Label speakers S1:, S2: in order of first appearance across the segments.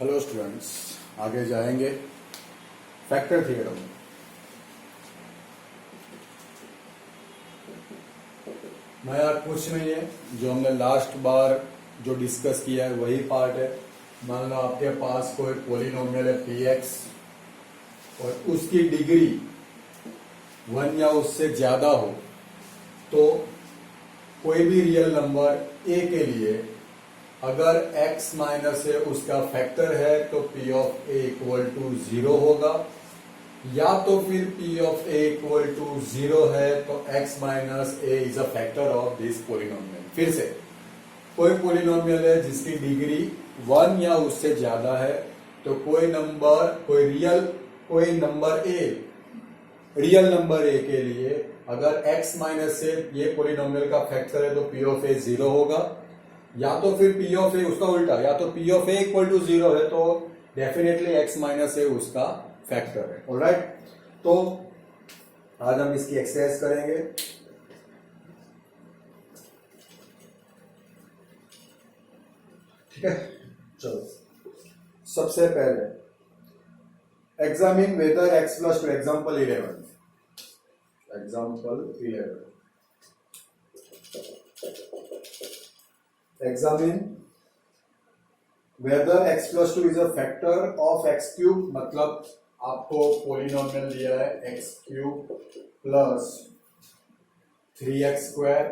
S1: Hello students, आगे जाएंगे factor theorem. नया कुछ नहीं है, जो हमने लास्ट बार जो डिस्कस किया है वही पार्ट है। मान लो आपके पास कोई पॉलिनोमियल है px और उसकी डिग्री 1 या उससे ज्यादा हो, तो कोई भी रियल नंबर a के लिए अगर x माइनस है उसका फैक्टर है तो p of a equal to 0 होगा, या तो फिर p of a equal to 0 है तो x minus a is a factor of this polynomial. फिर से कोई पोलिनोमियल है जिसकी डिग्री 1 या उससे ज्यादा है, तो कोई रियल नंबर a के लिए अगर x माइनस से ये पोलिनोमियल का फैक्टर है तो p ऑफ a 0 होगा, या तो फिर p ऑफ a उसका उल्टा, या तो p of a equal to 0 है तो डेफिनेटली x माइनस a उसका फैक्टर है। ऑलराइट, तो आज हम इसकी एक्सरसाइज करेंगे। ठीक है, चलो सबसे पहले examine whether x plus two, example 11 examine whether x plus two is a factor of x cube. मतलब आपको पोलिनोमियल दिया है x cube plus 3x square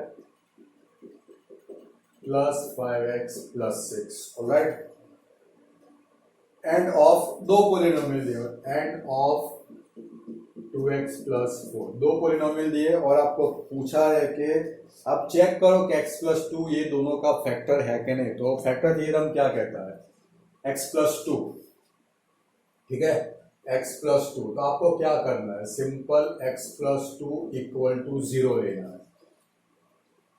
S1: plus 5x plus 6। Alright, and of दो पोलिनोमियल दिए, एंड ऑफ 2x प्लस 4। दो polynomial दिए और आपको पूछा है कि आप चेक करो कि x प्लस 2 ये दोनों का फैक्टर है कि नहीं। तो फैक्टर थ्योरम क्या कहता है, x प्लस 2, ठीक है, x प्लस 2। तो आपको क्या करना है, simple x plus 2 equal to 0 लेना है।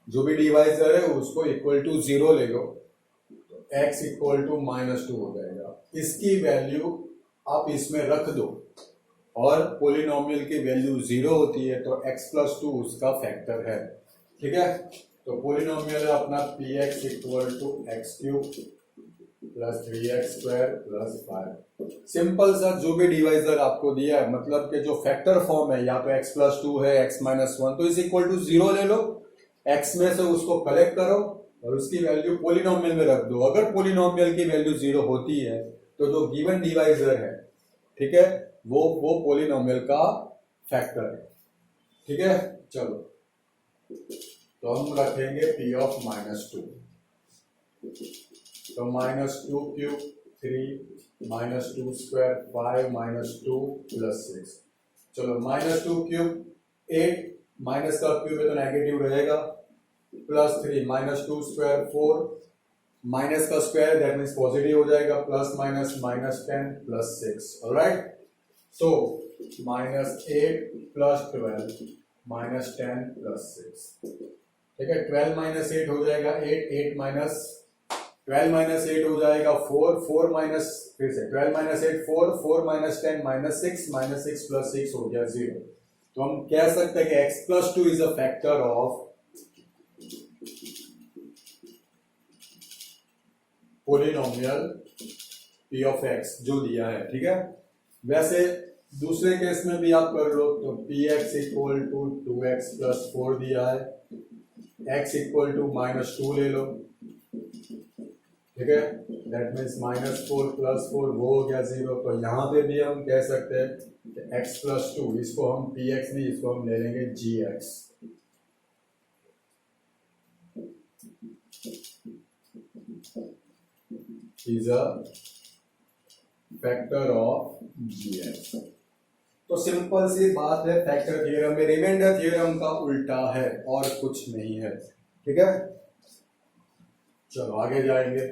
S1: जो भी डिवाइजर है उसको इक्वल टू 0 ले लो, तो x इक्वल टू -2 हो जाएगा। इसकी वैल्यू आप इसमें रख दो और पोलिनोमियल की वैल्यू 0 होती है तो x प्लस 2 उसका फैक्टर है। ठीक है, तो पोलिनोमियल है अपना px equal to x cube plus 3x square plus 5। Simple सा जो भी डिवाइजर आपको दिया है, मतलब कि जो फैक्टर फॉर्म है, या तो x प्लस 2 है x माइनस 1, तो इज इक्वल टू 0 ले लो, x में से उसको कलेक्ट करो और उसकी वैल्यू पोलिनोमियल में रख दो। अगर पोलिनोमियल की वैल्यू 0 होती है तो जो गिवन डिवाइजर है, ठीक है, वो पोलिनोमियल का फैक्टर है। ठीक है, चलो तो हम रखेंगे p ऑफ -2, तो -2 क्यूब 3 -2 स्क्वायर 5 -2 प्लस 6। चलो -2 क्यूब 8, माइनस का क्यूब है तो नेगेटिव रहेगा, प्लस 3 -2 स्क्वायर 4, माइनस का स्क्वायर दैट मीन्स पॉजिटिव हो जाएगा, plus minus -10 plus 6। Alright, so -8 plus 12 -10 plus 6। ठीक है, 12 माइनस 8 हो जाएगा 8, 8 माइनस 12 माइनस 8 हो जाएगा 4, 4 माइनस, फिर से 12 माइनस 8 4, 4 माइनस 10 -6 प्लस 6 हो गया 0। तो हम कह सकते हैं कि x plus 2 is a factor of polynomial p of x जो दिया है। ठीक है, वैसे दूसरे केस में भी आप कर लो, तो px equal to 2x plus 4 दिया है, x इक्वल टू -2 ले लो। ठीक है, दैट मीन्स -4 प्लस 4 वो हो गया 0। तो यहां पे भी हम कह सकते हैं कि x प्लस 2, इसको हम px नहीं, इसको हम ले लेंगे gx। Is a factor of gx। तो सिंपल सी बात है, फैक्टर थ्योरम में रिमाइंडर थ्योरम का उल्टा है और कुछ नहीं है। ठीक है, चलो आगे जाएंगे।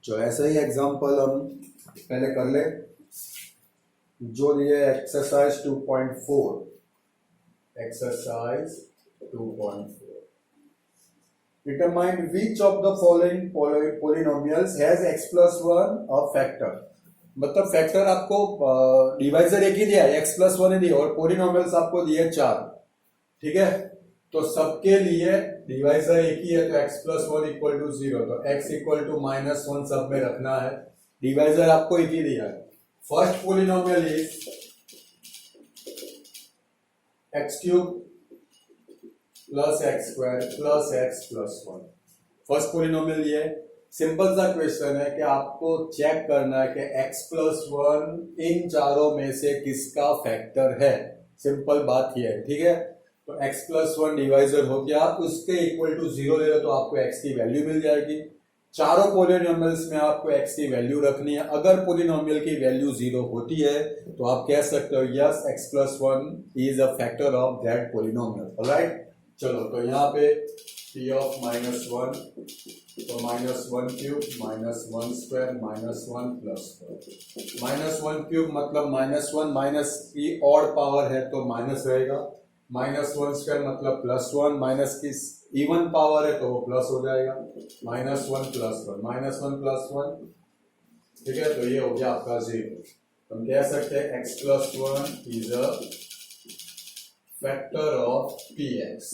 S1: जो ऐसा ही एग्जांपल हम पहले कर ले, जो लिए exercise 2.4, exercise 2.4, determine which of the following polynomials has x plus 1 a factor। मतलब फैक्टर आपको डिवाइजर एक ही दिया है, x प्लस वन ही दिया, और पोलिनोमियल्स आपको दिए 4। ठीक है, तो सबके लिए डिवाइजर एक ही है, तो x plus one equal to 0, तो x equal to minus one सब में रखना है, डिवाइजर आपको एक ही दिया है। First polynomial is x cube plus x square plus x plus one. First polynomial ये सिंपल सा क्वेश्चन है कि आपको चेक करना है कि x प्लस वन इन चारों में से किसका फैक्टर है। सिंपल बात ये है, ठीक है। तो x प्लस वन डिवाइजर हो गया, उसके इक्वल टू 0 ले लो तो आपको x की वैल्यू मिल जाएगी। चारों पोलिनोमियल्स में आपको x की वैल्यू रखनी है। अगर पोलिनोमियल की वैल्यू 0 होती है तो आप कह सकते हो yes x plus one is a factor of that polynomial. Alright, चलो तो यहाँ पे p ऑफ माइनस वन, तो minus one cube minus one square minus one plus one. Minus one cube मतलब माइनस वन, माइनस की odd power है तो minus रहेगा। माइनस वन स्क्वायर मतलब प्लस वन, माइनस की इवन पावर है तो वो प्लस हो जाएगा। Minus one plus one, minus one plus one, ठीक है, तो ये हो गया आपका 0। हम कह सकते हैं x plus one is a factor of px।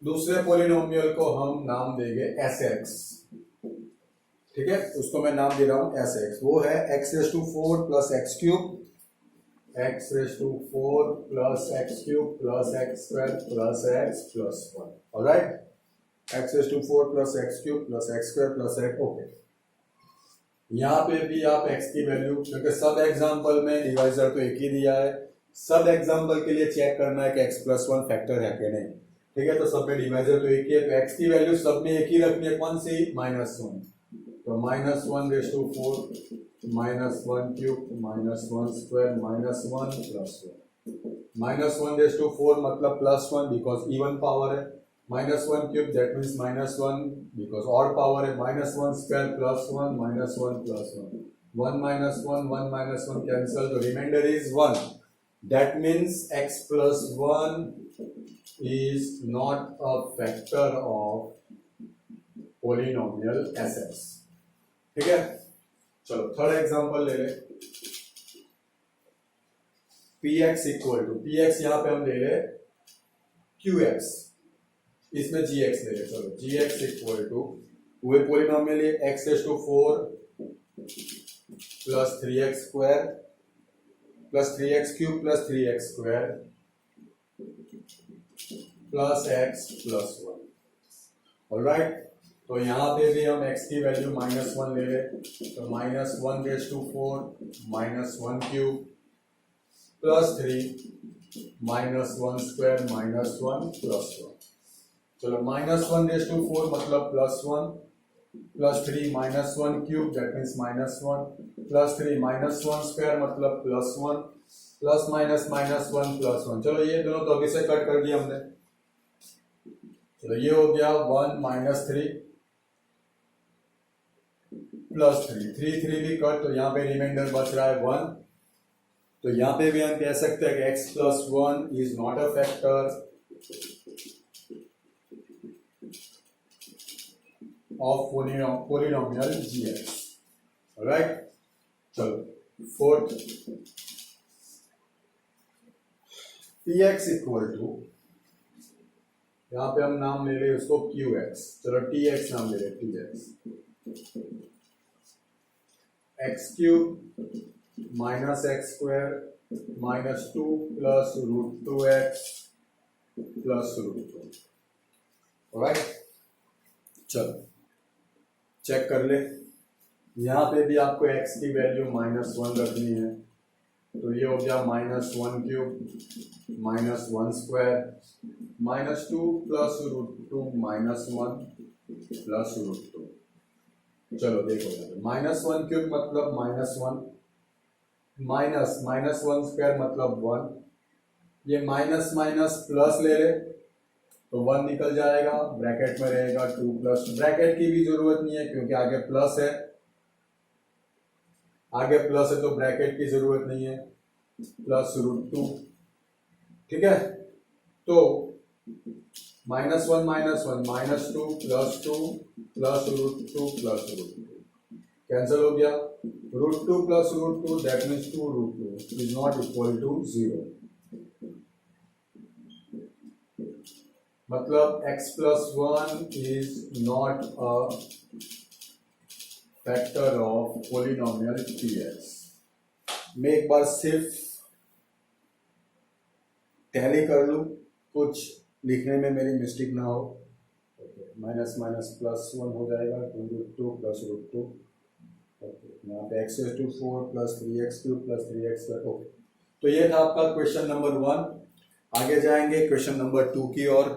S1: दूसरे पोलिनोमियल को हम नाम देंगे sx, ठीक है, उसको मैं नाम दे रहा हूं sx। वो है x raise to 4 plus x cube, x raise to 4 plus x cube plus x square plus x plus one. Alright, x raise to 4 plus x cube plus x square plus x. Okay, यहाँ पे भी आप x की value, क्योंकि सब example में divisor तो एक ही दिया है, सब एग्जाम्पल के लिए चेक करना है कि x प्लस वन फैक्टर है कि नहीं। ठीक है, तो सब में डिवाइजर तो एक ही है, तो x की वैल्यू सब में एक ही रखनी है। कौन सी? Minus one. तो minus one raise to 4 minus one cube minus one square minus one plus one. Minus one raise to 4 मतलब plus one because even power है। Minus one cube that means minus one because odd power है। Minus one square plus one minus one plus one. One minus one cancel, तो remainder is one. That means x plus one is not a factor of polynomial sx। ठीक है, चलो third example ले ले। px equal to, px यहां पे हम ले ले qx, इसमें gx ले ले। चलो gx इक्वल टू वही पोलिनोमियल है x raise to 4 plus 3x square plus 3x cube plus 3x square plus x plus one. Alright, तो यहाँ पे भी हम x की वैल्यू माइनस वन ले रहे, तो minus one raise to 4 minus one cube plus 3 minus one square minus one plus one. चलो माइनस वन रेज टू 4 मतलब plus one plus 3 minus one cube that means minus one plus 3 minus one square मतलब plus one plus minus minus one plus one. चलो ये दोनों तो अभी से cut कर दिया हमने। चलो ये हो गया one minus three plus three, three भी कट, तो यहाँ पे रिमाइंडर बच रहा है वन। तो यहाँ पे भी हम कह सकते हैं कि x plus one is not a factor of polynomial gx। Right, चलो फोर्थ, px इक्वल टू, यहाँ पे हम नाम ले रहे उसको qx। चलो tx नाम ले रहे tx। X cube minus x square minus two plus root two x plus root two. Right, चलो चेक कर ले। यहाँ पे भी आपको x की वैल्यू माइनस वन रखनी है, तो ये हो गया minus one cube minus one square minus two plus root two minus one plus root two. चलो देखो, माइनस वन क्यूब मतलब minus one, minus minus one square मतलब वन। ये माइनस माइनस प्लस ले ले तो वन निकल जाएगा, ब्रैकेट में रहेगा टू प्लस। ब्रैकेट की भी जरूरत नहीं है क्योंकि आगे प्लस है, आगे प्लस है तो ब्रैकेट की जरूरत नहीं है, प्लस रूट टू। ठीक है, तो minus one minus two plus root two cancel हो गया, √2 plus √2 that means 2 √2 is not equal to 0. मतलब x plus 1 is not a factor of polynomial px. मैं एक बार सिर्फ टैली कर लूँ, कुछ लिखने में मेरी मिस्टेक ना हो. माइनस माइनस प्लस 1 हो जाएगा, 2√2 प्लस √2. यहाँ पे x⁴ plus 3x³ plus 3x². Okay, तो ये था आपका क्वेश्चन नंबर 1. आगे जाएंगे क्वेश्चन नंबर 2 की ओर.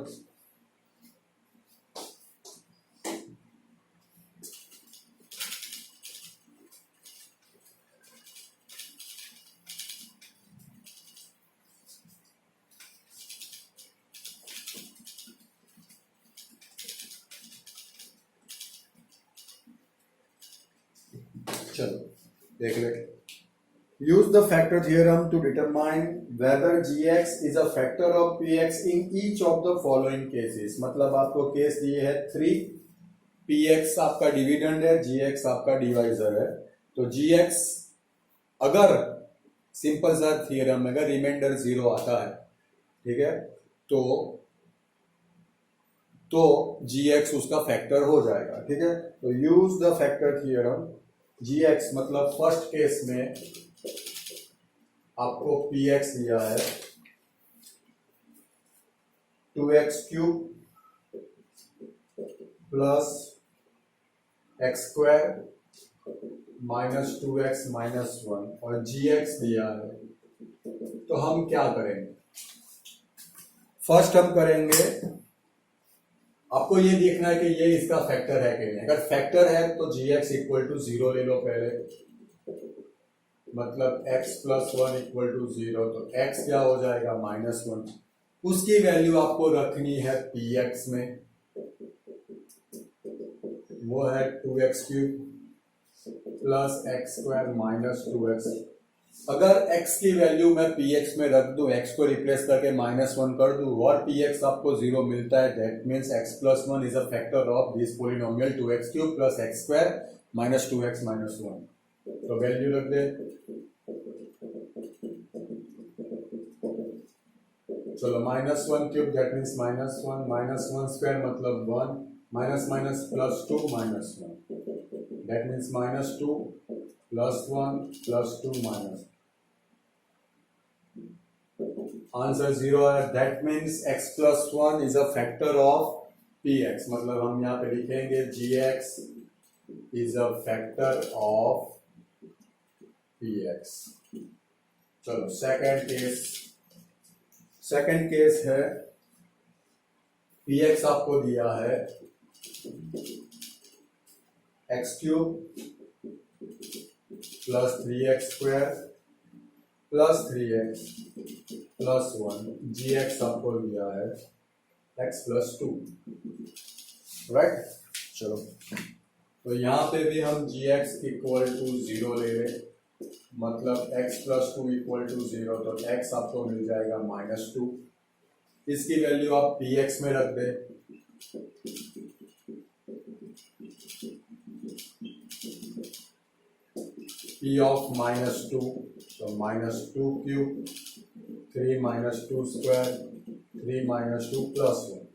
S1: चलो देख ले. Use the factor theorem to determine whether gx is a factor of px in each of the following cases. मतलब आपको केस दिए है 3. px आपका डिविडेंड है, gx आपका डिवाइजर है. तो gx अगर सिंपल सा थ्योरम अगर रिमाइंडर 0 आता है, ठीक है, तो gx उसका फैक्टर हो जाएगा. ठीक है, तो use the factor theorem. gx मतलब फर्स्ट केस में आपको px दिया है 2x³ plus x² minus 2x minus 1 और gx दिया है. तो हम क्या करेंगे? फर्स्ट हम करेंगे, आपको ये देखना है कि ये इसका फैक्टर है कि नहीं. अगर फैक्टर है तो gx इक्वल टू 0 ले लो पहले. मतलब x प्लस 1 इक्वल टू 0, तो x क्या हो जाएगा? -1. उसकी वैल्यू आपको रखनी है px में, वो है 2x³ plus x² minus 2x. अगर x की वैल्यू मैं px में रख दूं, x को रिप्लेस करके -1 कर दूं और px आपको 0 मिलता है, that means x plus 1 is a factor of this polynomial 2x³ plus x² minus 2x minus 1. तो वैल्यू रख दे. चलो -1³ दैट मीन्स -1 माइनस 1² मतलब 1 minus minus plus 2 minus 1 that means -2 plus 1 plus 2 minus. Answer 0 है. That means x plus 1 is a factor of px. मतलब हम यहाँ पे लिखेंगे gx is a factor of px. चलो सेकंड केस है. px आपको दिया है x³ plus 3x² plus 3x plus 1. gx आपको दिया है x प्लस 2. राइट. चलो, तो यहाँ पे भी हम gx इक्वल टू 0 ले लें. मतलब x प्लस 2 इक्वल टू 0, तो x आपको मिल जाएगा -2. इसकी वैल्यू आप px में रख दे. p ऑफ -2, तो -2³ 3 माइनस 2² 3 माइनस 2 प्लस 1.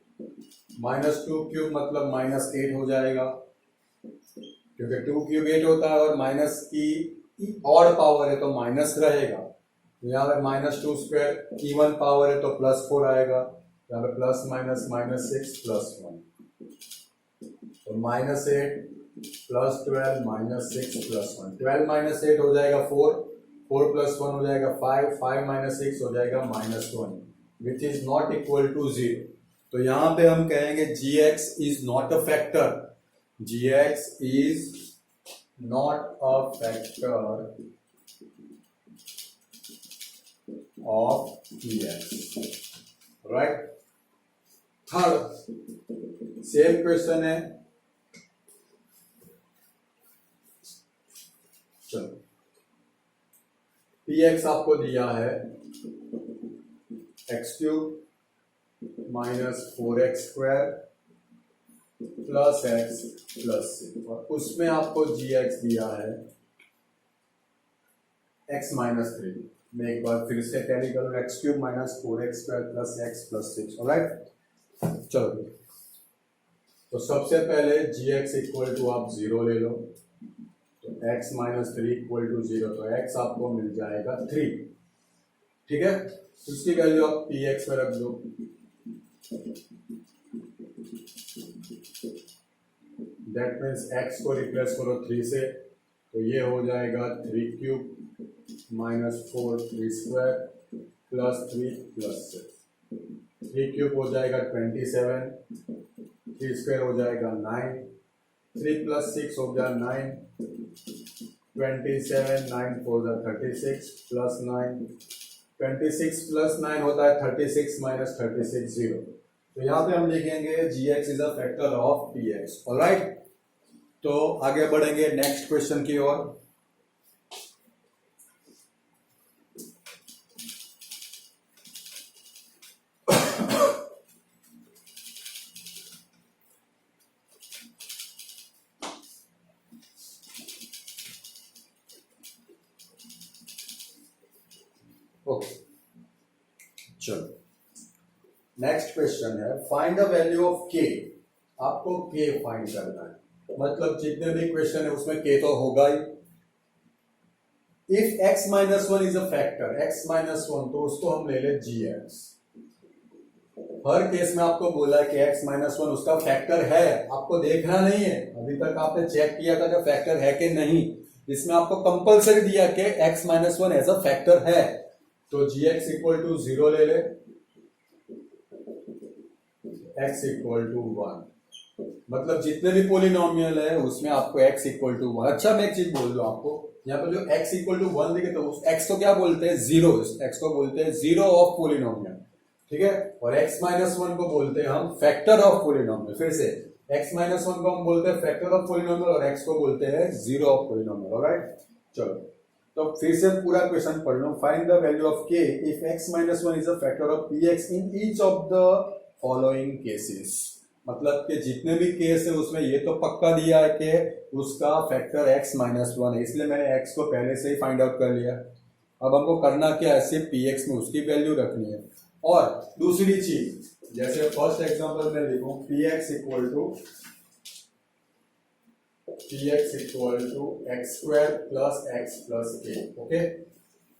S1: -2³ मतलब -8 हो जाएगा, क्योंकि 2³ 8 होता है और माइनस की ऑड पावर है तो माइनस रहेगा. यहाँ पे -2² इवन पावर है तो +4 आएगा. यहाँ पे प्लस माइनस -6 प्लस 1, तो -8 प्लस 12 -6 प्लस 1. 12 माइनस 8 हो जाएगा 4, 4 प्लस 1 हो जाएगा 5, 5 माइनस 6 हो जाएगा -1 which is not equal to 0. तो यहाँ पे हम कहेंगे gx is not a factor. gx is not a factor of px. Right. Third same question है. चलो, px आपको दिया है x³ minus 4x² plus x plus 6 और उसमें आपको gx दिया है एक्स माइनस थ्री, मैं एक बार फिर से टैली करूँ, x cube minus 4x² plus x plus 6। Alright, चलो तो सबसे पहले जी एक्स इक्वल टू आप 0 ले लो, तो x minus three equal to 0, तो x आपको मिल जाएगा 3। ठीक है, उसकी वैल्यू आप पी एक्स में रख दो, दैट मीन्स x को रिप्लेस करो 3 से, तो ये हो जाएगा 3 cube minus 4 3 square plus 3 plus 6। 3 cube हो जाएगा 27, 3 स्क्वायर हो जाएगा 9, 3 प्लस 6 हो गया 9, 27, 9 4 36 प्लस 9, 26 प्लस 9 होता है 36 माइनस 36 0। तो यहाँ पे हम लिखेंगे g x is a factor of p x. Alright, तो आगे बढ़ेंगे नेक्स्ट क्वेश्चन की ओर। ओके, चलो नेक्स्ट क्वेश्चन है, find the value of k. आपको के फाइंड करना है, मतलब जितने भी क्वेश्चन है उसमें के तो होगा ही। If x minus one is a factor, x minus one, तो उसको हम ले ले जी एक्स। हर केस में आपको बोला है कि x माइनस वन उसका फैक्टर है, आपको देखना नहीं है, अभी तक आपने चेक किया था कि फैक्टर है कि नहीं। इसमें आपको कंपलसरी दिया कि x minus one as a factor है, तो जी एक्स इक्वल टू 0 ले ले, x इक्वल टू 1, मतलब जितने भी पोलिनोमियल है उसमें आपको x इक्वल टू 1। अच्छा, मैं एक चीज बोल दूं आपको, यहाँ पर जो x इक्वल टू 1 लिखे तो उस x को क्या बोलते हैं, जीरो, x को बोलते हैं जीरो ऑफ पोलिनोमियल। ठीक है, और x माइनस वन को बोलते हैं हम फैक्टर ऑफ पोलिनोमियल। फिर से x माइनस वन को हम बोलते हैं फैक्टर ऑफ पोलिनोमियल और x को बोलते हैं जीरो ऑफ पोलिनोमियल। ऑलराइट, चलो तो फिर से पूरा क्वेश्चन पढ़ लो। Find the value of k if x minus one is a factor of px in each of the following cases. मतलब कि जितने भी केस है उसमें ये तो पक्का दिया है कि उसका फैक्टर x माइनस वन है, इसलिए मैंने x को पहले से ही फाइंड आउट कर लिया। अब हमको करना क्या है, सिर्फ px में उसकी वैल्यू रखनी है। और दूसरी चीज, जैसे फर्स्ट एग्जांपल में लिखूं px इक्वल टू x square plus x plus k. Okay,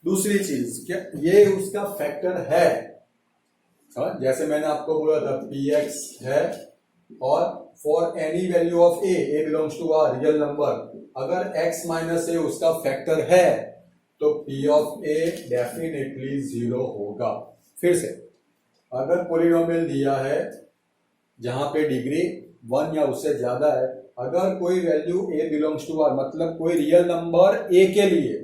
S1: दूसरी चीज क्या, ये उसका फैक्टर है। जैसे मैंने आपको बोला था px है, और for any value of a belongs to R real number, अगर x माइनस ए उसका फैक्टर है तो p ऑफ a डेफिनेटली 0 होगा। फिर से, अगर पोलिनोमियल दिया है जहां पे डिग्री 1 या उससे ज्यादा है, अगर कोई value a belongs to R, मतलब कोई रियल नंबर a के लिए,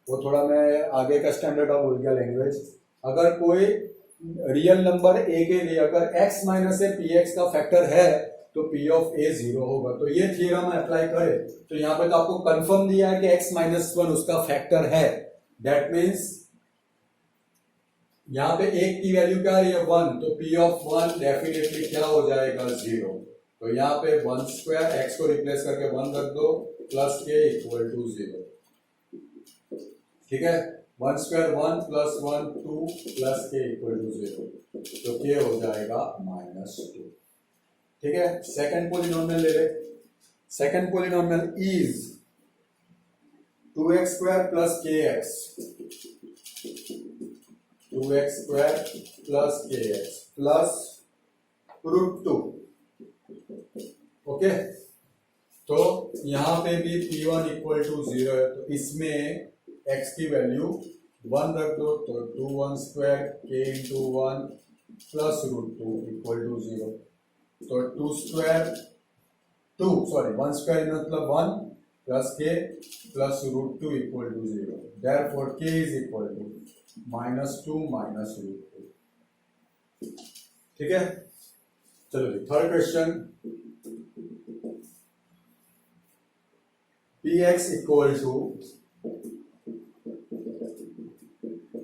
S1: वो थोड़ा मैं आगे का स्टैंडर्ड का भूल गया लैंग्वेज, अगर कोई रियल नंबर a के लिए अगर x minus A P x का फैक्टर है तो p ऑफ a 0 होगा। तो ये थ्योरम अप्लाई करें तो यहाँ पे तो आपको कंफर्म दिया है कि x माइनस वन उसका फैक्टर है, दैट मीन्स यहाँ पे एक की वैल्यू क्या है, 1, तो p ऑफ 1 डेफिनेटली क्या हो जाएगा, 0। तो यहाँ पे 1 स्क्वायर, x को रिप्लेस करके 1 रख दो, प्लस के इक्वल टू 0। ठीक है, 1 स्क्वायर 1 प्लस 1 2 प्लस के इक्वल टू 0, तो के हो जाएगा -2। ठीक है, सेकंड पोलिनोमियल ले ले। Second polynomial is 2x square plus kx, 2x square plus kx plus √2। Okay, तो यहां पे भी p1 इक्वल टू 0 है, तो इसमें x की वैल्यू 1 रख दो, तो 2 1 square k into 1 plus √2 equal to 0। तो 2 स्क्वायर 1 स्क्वायर मतलब 1 plus k plus √2 equal to 0, therefore k is equal to -2 minus √2। ठीक है, चलो जी third question, px equal to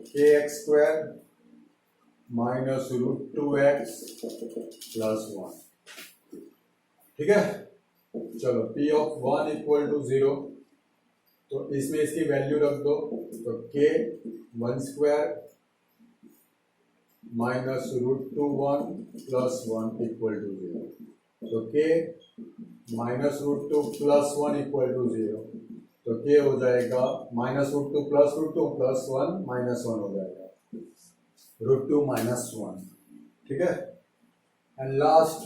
S1: kx square minus √2x plus 1। ठीक है, चलो p ऑफ 1 इक्वल टू 0, तो इसमें इसकी वैल्यू रख दो, तो k 1 square minus √2 1 plus 1 equal to 0। तो k minus √2 plus 1 equal to 0, तो k हो जाएगा माइनस √2 प्लस √2 प्लस 1 माइनस 1 हो जाएगा, √2 माइनस 1। ठीक है, and last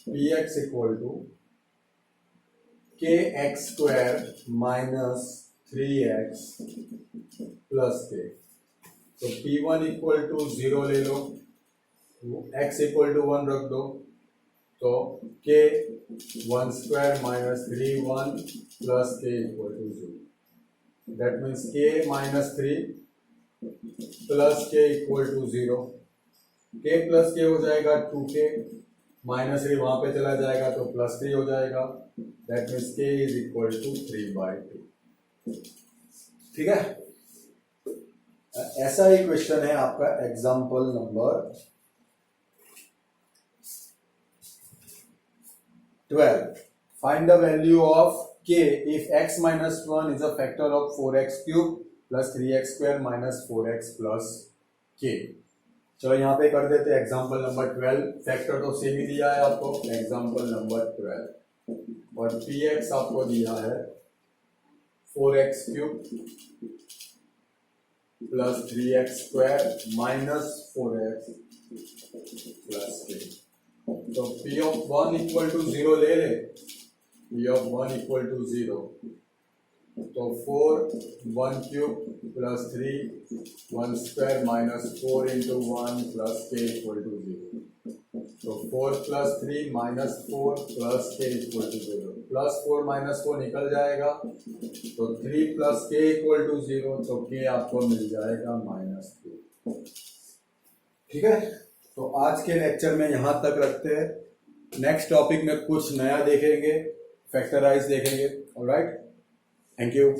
S1: px equal to kx square minus 3x plus k। तो p1 इक्वल टू 0 ले लो, x इक्वल टू 1 रख दो, तो k 1 square minus 3 1 plus k equal to 0। That means k minus 3 plus k equal to 0। k plus k हो जाएगा 2k, minus 3 वहां पे चला जाएगा तो प्लस 3 हो जाएगा। That means k is equal to 3/2। ठीक है, ऐसा ही क्वेश्चन है आपका example number 12। Find the value of k if x minus 1 is a factor of 4x cube plus 3x square minus 4x plus k। चलो यहाँ पे कर देते हैं एग्जाम्पल नंबर 12। फैक्टर तो सेम ही दिया है आपको, एग्जाम्पल नंबर 12, और px आपको दिया है 4x cube plus 3x square minus 4x plus k। तो p ऑफ 1 इक्वल टू 0 ले ले, p ऑफ 1 इक्वल टू 0, तो 4 1 cube plus 3 1 square minus 4 into 1 plus k equal to 0। तो 4 plus 3 minus 4 plus k equal to 0, plus 4 minus 4 निकल जाएगा, तो 3 plus k equal to 0, तो k आपको मिल जाएगा -2। ठीक है, तो आज के लेक्चर में यहाँ तक रखते हैं। नेक्स्ट टॉपिक में कुछ नया देखेंगे, फैक्टराइज देखेंगे। Alright, thank you.